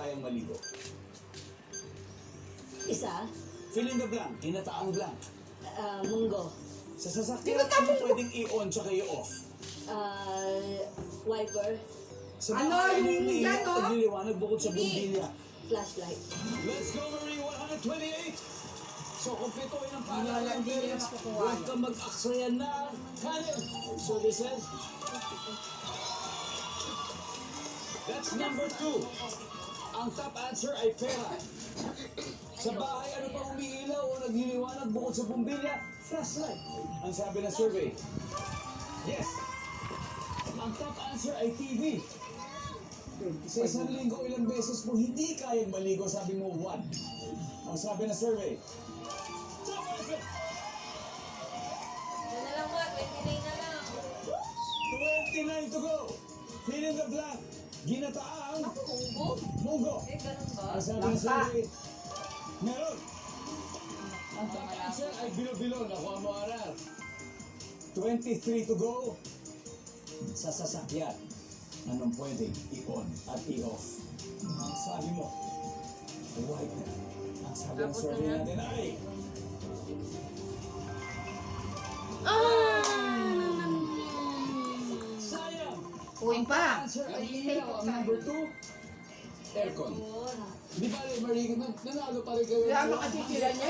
kayang maligo? Isa, Fill in the blank, ginataang blank. munggo. Sa sasakyan, ano pwedeng i-on tsaka i-off? Wiper, Sa Ano, bahay, yung umiiyak yan, at oh? nagliliwanag bukod sa Hindi. bumbilya. flashlight. Let's go, Marie! 128! So, kumpletuhin ang paalala ng Hindi parents. na makukuha Huwag yan. kang mag-aksaya na kanin. Services. That's number 2. Ang top answer ay pera. Sa bahay, ano pa umiilaw o nagliliwanag bukod sa bumbilya? Flashlight. Ang sabi ng survey. Yes. Ang top answer ay TV. Sa isang linggo, ilang beses mo hindi kayang maligo, sabi mo 1. Ang sabi ng survey. Top answer! Yan na lang ba? 29 na lang. 29 to go. Fill in the blank. Ginataang Munggo? munggo. Eh, ganun ba? Ang sabi ng survey. Meron. Ang top answer ay bilo-bilo. Nakuha mo aral. 23 to go. Sa sasakyan. Anong pwedeng i-on at i-off? Ang sabi mo, wiper. Ang sabi ng Abot survey na natin ay... Sayang! Uy pa. Answer ay ilaw. Ang number 2, aircon. Di ba, Marie, nanalo pa rin kayo. Kaya makatitira niya.